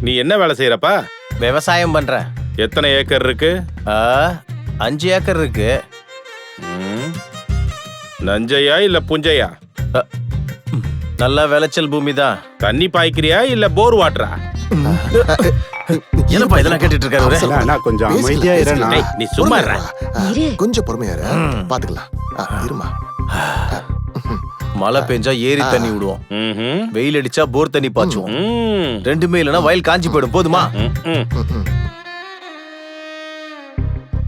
நீ என்ன வேலை செய்யறப்பா? விவசாயம் பண்றேன். எத்தனை ஏக்கர் இருக்கு? 5 ஏக்கர் இருக்கு. நஞ்சையா இல்ல புஞ்சையா? நல்ல விளைச்சல் பூமி தான். தண்ணி பாய்க்கிறியா இல்ல போர் வாட்டரா? என்னப்பா இதெல்லாம் கேட்டுட்டு இருக்காரு? கொஞ்சம் அமைதியா இருடா. நீ சும்மா இரு. கொஞ்சம் பொறுமையா இரு, பாத்துக்கலாம். இருமா. மழை பெஞ்சா ஏரி தண்ணி விடுவோம், வெயில் அடிச்சா போர் தண்ணி பாய்ச்சுவோம். ரெண்டுமே இல்லைன்னா வயல் காஞ்சி போயிடும். போதுமா?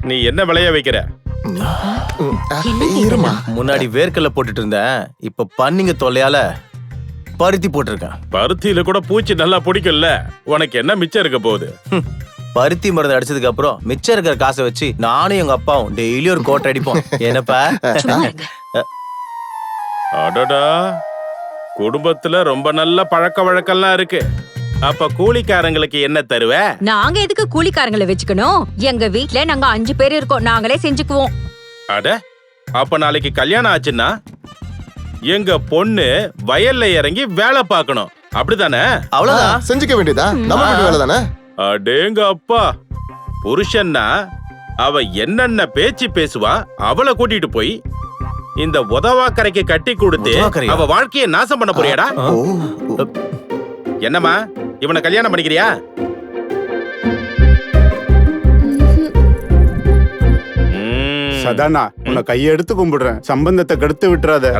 நீ என்ன விளைய வைக்கிற? முன்னாடி வேர்க்கல்ல போட்டுட்டு இருந்தேன், இப்ப பன்னிங்க தொல்லையால பருத்தி போட்டிருக்கேன். பருத்தியில கூட பூச்சி நல்லா பிடிக்கல. உனக்கு என்ன மிச்சம் இருக்க போகுது? பருத்தி மருந்து அடிச்சதுக்கு அப்புறம் மிச்சம் இருக்கிற காசை வச்சு நானும் எங்க அப்பாவும் டெய்லி ஒரு கோட்டை அடிப்போம். என்னப்பா? அடடா, குடும்பத்துல ரொம்ப நல்ல பழக்க வழக்கம்லாம் இருக்கு. அப்ப கூலிக்காரங்களுக்கு என்ன தருவ? நாங்க எதுக்கு கூலிக்காரங்களை வச்சுக்கணும்? எங்க வீட்ல நாங்க 5 பேர் இருக்கோம், நாங்களே செஞ்சுக்குவோம். அட, அப்ப நாளைக்கு கல்யாணம் ஆச்சுன்னா எங்க பொண்ணு வயல்ல இறங்கி வேலை பார்க்கணும், அப்படிதானே? அவ்வளவுதான், செஞ்சுக்க வேண்டியதா? நம்ம வீட்டு வேலை தானே. அடேங்க அப்பா, புருஷன்னா அவ என்னென்ன பேச்சு பேசுவா, அவளை கூட்டிட்டு போய் இந்த உதவாக்கரைக்கு கட்டி கொடுத்து அவ வாழ்க்கையை நாசம் பண்ண போறியாடா? என்னம்மா, இவனை கல்யாணம் பண்ணிக்கிறியா? சதானா, உன்னை கையெடுத்து கும்பிடுறேன், சம்பந்தத்தை கெடுத்து விட்டுறாத.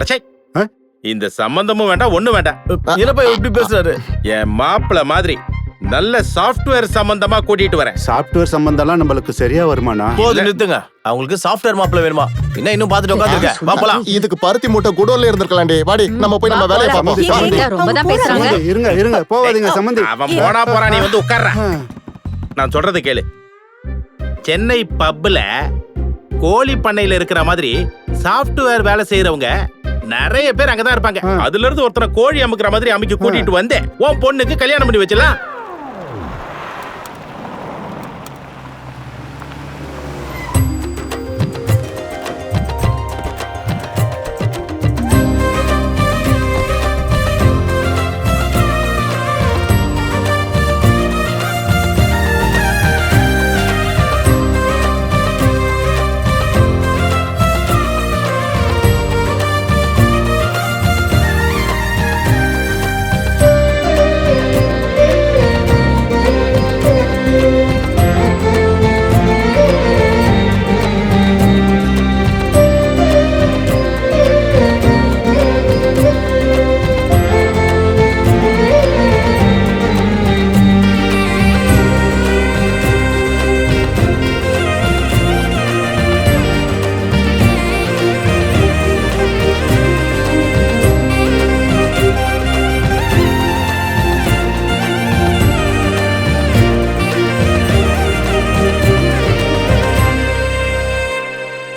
இந்த சம்பந்தமும் வேண்டாம், ஒண்ணு வேண்டாம். என்னப்பா எப்படி பேசுறாரு? என் மாப்பிள்ள மாதிரி நல்ல சாஃப்ட்வேர் சம்பந்தமா கூட்டிட்டு வரேன். சாஃப்ட்வேர் சம்பந்தம்லாம் நம்மளுக்கு சரியா வருமானா? போது நிறுத்துங்க. அவங்களுக்கு சாஃப்ட்வேர் மாப்பிள்ள வேணுமா? என்ன இன்னும் பாத்துட்டு உட்காந்துருக்க? பாப்பலாம். இதுக்கு பருத்தி மூட்டை குடோன்ல இருந்திருக்கலாம்டி. வாடி, நம்ம போய் நம்ம வேலையை பார்ப்போம். ரொம்ப தான் பேசுறாங்க. இருங்க, போவாதீங்க சம்பந்தி. அவன் போறா, நீ வந்து உட்கார்ற. நான் சொல்றது கேளு. சென்னை பப்ல கோழி பண்ணையில இருக்கிற மாதிரி சாஃப்ட்வேர் வேலை செய்யறவங்க நிறைய பேர் அங்கதான் இருப்பாங்க. அதுல இருந்து ஒருத்தனை கோழி அமுக்குற மாதிரி அமைக்க கூட்டிட்டு வந்து உன் பொண்ணுக்கு கல்யாணம் பண்ணி வச்சலாம்.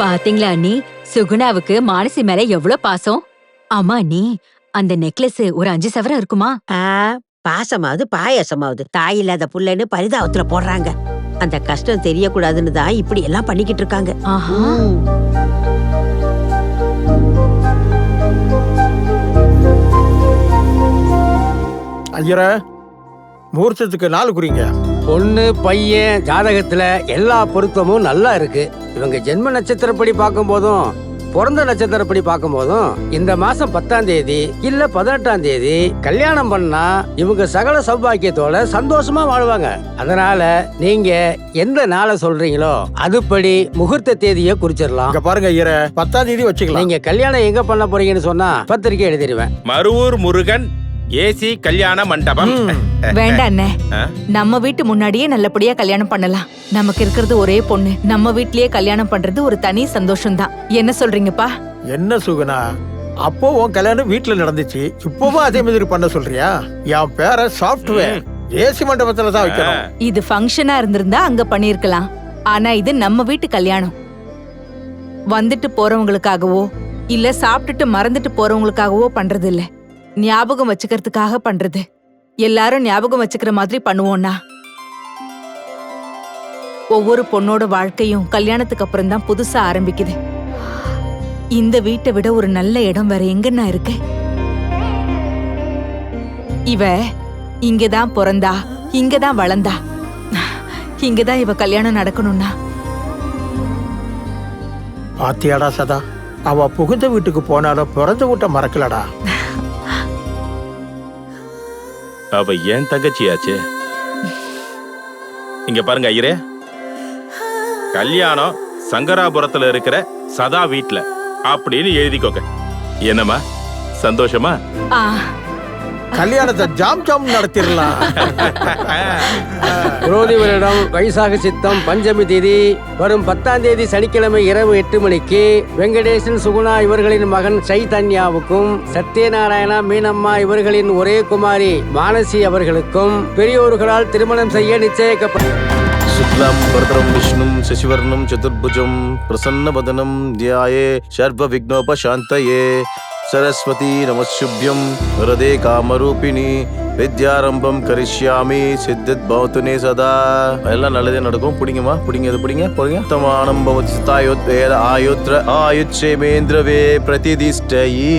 பாத்தீங்களா அண்ணி, சுகுணாவுக்கு மானசி மேல எவ்வளவு பாசம். ஆமா அண்ணி, அந்த நெக்லஸ் ஒரு 5 சவரம் இருக்குமா? பாசமாவது பாயாசமாவது தாய் இல்லாத புள்ளன்னு பரிதாபத்துல போடுறாங்க. அந்த கஷ்டம் தெரியக்கூடாதுன்னு தான் இப்படி எல்லாம் பண்ணிக்கிட்டு இருக்காங்க. ஐயரா, முகூர்த்தத்துக்கு நாள் குறிங்க. பொண்ணு பையன் ஜாதகத்துல எல்லா பொருத்தமும் நல்லா இருக்கு. இவங்க ஜென்ம நட்சத்திரப்படி பார்க்கும் போதும் பிறந்த நட்சத்திரப்படி பார்க்கும் போதும் இந்த மாசம் 10ஆம் தேதி இல்ல 18ஆம் தேதி கல்யாணம் பண்ணா இவங்க சகல சௌபாக்கியத்தோட சந்தோஷமா வாழ்வாங்க. அதனால நீங்க எந்த நாளை சொல்றீங்களோ அதுபடி முகூர்த்த தேதியை குறிச்சிடலாம். பாருங்க ஐயரே, 10ஆம் தேதி வச்சுக்கலாம். நீங்க கல்யாணம் எங்க பண்ண போறீங்கன்னு சொன்னா பத்திரிக்கை எழுதிடுவேன். மருவூர் முருகன் ஏசி கல்யாண மண்டபம். வேண்டாம் அண்ணே, நம்ம வீட்டு முன்னாடியே நல்லபடியா கல்யாணம் பண்ணலாம். நமக்கு இருக்கிறது ஒரே பொண்ணு, நம்ம வீட்லயே கல்யாணம் பண்றது ஒரு தனி சந்தோஷம் தான். என்ன சொல்றீங்கப்பா? என்ன சுகுணா, அப்போ உன் கல்யாணம் வீட்டுல நடந்துச்சு, இப்பவும் அதே மாதிரி பண்ண சொல்றியா? என் பேர சாஃப்ட்வேர் ஏசி மண்டபத்துல தான் வைக்கணும். இது ஃபங்க்ஷனா இருந்திருந்தா அங்க பண்ணிருக்கலாம். ஆனா இது நம்ம வீட்டு கல்யாணம். வந்துட்டு போறவங்களுக்காகவோ இல்ல சாப்பிட்டுட்டு மறந்துட்டு போறவங்களுக்காகவோ பண்றது இல்ல, ஞாபகம் வச்சுக்கிறதுக்காக பண்றது. எல்லாரும் ஞாபகம் வச்சுக்கிற மாதிரி பண்ணுவோம்னா ஒவ்வொரு பொண்ணோட வாழ்க்கையும் கல்யாணத்துக்கு அப்புறம் தான் புதுசா ஆரம்பிக்குது. இந்த வீட்டை விட ஒரு நல்ல இடம் வேற எங்கன்னா இருக்கு? இவ இங்கதான் பிறந்தா, இங்கதான் வளர்ந்தா, இங்கதான் இவ கல்யாணம் நடக்கணும்னா. பாத்தியாடா சதா, அவ புகுந்த வீட்டுக்கு போனாலும் பிறந்த வீட்டை மறக்கலடா. அவ ஏன் தங்கச்சியாச்சு. இங்க பாருங்க ஐயரே, கல்யாணம் சங்கராபுரத்துல இருக்கிற சதா வீட்ல அப்படின்னு எழுதிக்கோங்க. என்னம்மா சந்தோஷமா? கல்யாணத்தை ஜாம் ஜாம் நடத்திடலாம். குரோதி வருடம் வைசாக சித்தம் பஞ்சமி தேதி வரும் 10ஆம் தேதி சனிக்கிழமை இரவு 8 மணிக்கு வெங்கடேசன் சுகுணா இவர்களின் மகன் சைதன்யாவுக்கும் சத்யநாராயணா மீனம்மா இவர்களின் ஒரே குமாரி மானசி அவர்களுக்கும் பெரியோர்களால் திருமணம் செய்ய நிச்சயிக்கப்பட்டது. சுக்லாம் வரதரம் விஷ்ணும் சசிவர்ணம் சதுர்புஜம் பிரசன்னவதனம் தியாயே சர்வ விக்னோபசாந்தயே சரஸ்வதி நமஸ்சுப்யம் வரதே காமரூபிணி வித்யாரம்பம் கரிஷ்யாமி சித்தித் பவத்துனே சதா. எல்லாம் நல்லதே நடக்கும். பிடிங்கம்மா, பிடிங்க, இது பிடிங்க, போடுங்க. தமானம் பவதி ஸ்தாயோத்வேத ஆயுத்ர ஆயுட்சேமேந்திரவே பிரதிதிஷ்டயி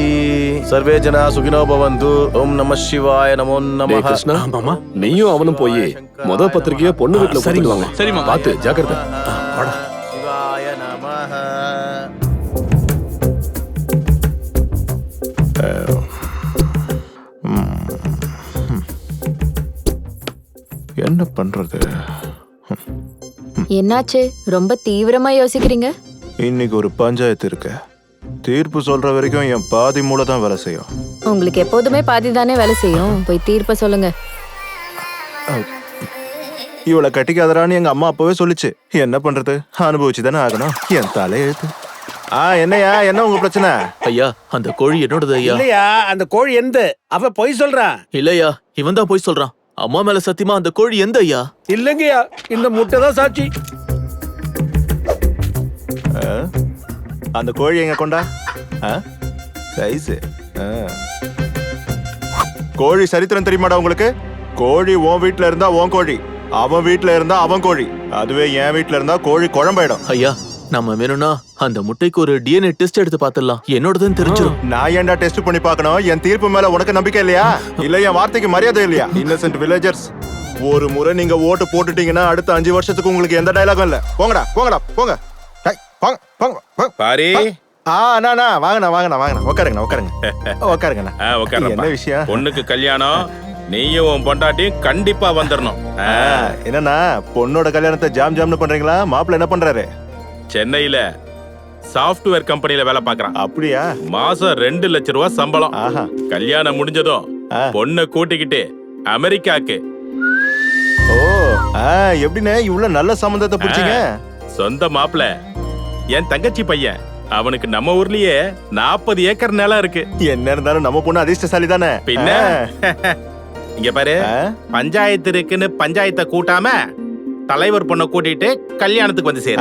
சர்வே ஜனா சுகினோ பவந்து. ஓம் நம சிவாய நமோ நமஹ. கிருஷ்ணா, மாமா நீயும் அவனும் போய் முத பத்திரிக்கைய பொண்ணு வீட்டுல கொடுத்துடுவாங்க. சரிமா, பாத்து ஜாக்கிரதை. சிவாய நமஹ. என்ன பண்றது? என்னாச்சு? ரொம்ப தீவிரமா யோசிக்கிறீங்க. இன்னைக்கு ஒரு பஞ்சாயத்து இருக்கு. தீர்ப்பு சொல்ற வரைக்கும் என் பாதி மூளை தான் வேலை செய்யும். உங்களுக்கு எப்போதுமே பாதி தானே வேலை செய்யும். போய் தீர்ப்ப சொல்லுங்க. இவளை கட்டிக்காதரான்னு எங்க அம்மா அப்பவே சொல்லிச்சு. என்ன பண்றது? அனுபவிச்சு தானே ஆகணும். என் தலை எழுத்து. என்னையா, என்ன உங்க பிரச்சனை? ஐயா, அந்த கோழி என்னோடது ஐயா. இல்லையா, அந்த கோழி எந்த? அவ பொய் சொல்றான். இல்லையா, இவன் தான் போய் சொல்றான். அம்மா மேல சத்தியமா அந்த கோழி எந்த ஐயா? இல்லைங்கய்யா, இந்த முட்டை தான் சாட்சி. அந்த கோழி எங்க கொண்டா? சைஸ் கோழி சரித்திரம் தெரியுமாடா உங்களுக்கு? கோழி உன் வீட்டுல இருந்தா உன் கோழி, அவன் வீட்டுல இருந்தா அவன் கோழி. அதுவே என் வீட்டுல இருந்தா கோழி குழம்பாயிடும். ஐயா, நம்ம வேணும்னா அந்த முட்டைக்கு ஒரு டிஎன்ஏ டெஸ்ட் எடுத்து பாத்துடலாம். என்னோடதுன்னு தெரிஞ்சிடும். நான் ஏன்டா டெஸ்ட் பண்ணி பார்க்கணும்? என் தீர்ப்பு மேல உனக்கு நம்பிக்கை இல்லையா? இல்ல என் வார்த்தைக்கு மரியாதை இல்லையா? இன்னசென்ட் வில்லேஜர்ஸ், ஒரு முறை நீங்க ஓட்டு போட்டுட்டீங்கன்னா அடுத்த 5 வருஷத்துக்கு உங்களுக்கு எந்த டயலாகும் இல்ல. போங்கடா போங்கடா போங்க. பாரி. அண்ணா வாங்கண்ணா உட்காருங்கண்ணா உட்காருங்கண்ணா. என்ன விஷயம்? பொண்ணுக்கு கல்யாணம், நீயும் உன் பொண்டாட்டியும் கண்டிப்பா வந்துடணும். என்னன்னா பொண்ணோட கல்யாணத்தை ஜாம் ஜாம்னு பண்றீங்களா? மாப்பிள்ள என்ன பண்றாரு? சென்னையில சாஃப்ட்வேர் கம்பெனில வேலை பாக்குறான். அப்படியா? மாசம் 2 லட்சம் ரூபாய் சம்பளம். கல்யாணம் முடிஞ்சதும் பொண்ணை கூட்டிக்கிட்டு அமெரிக்காக்கு. ஓ, எப்படின்னு இவ்வளவு நல்ல சம்பந்தத்தை பிடிச்சீங்க? சொந்த மாப்பிள்ள என் தங்கச்சி பையன். அவனுக்கு நம்ம ஊர்லயே 40 ஏக்கர் நிலம் இருக்கு. என்ன இருந்தாலும் நம்ம பொண்ணு அதிர்ஷ்டசாலி தானே. பின்ன இங்க பாரு, பஞ்சாயத்து இருக்குன்னு பஞ்சாயத்தை கூட்டாம தலைவர் பொண்ணை கூட்டிட்டு கல்யாணத்துக்கு வந்து சேர.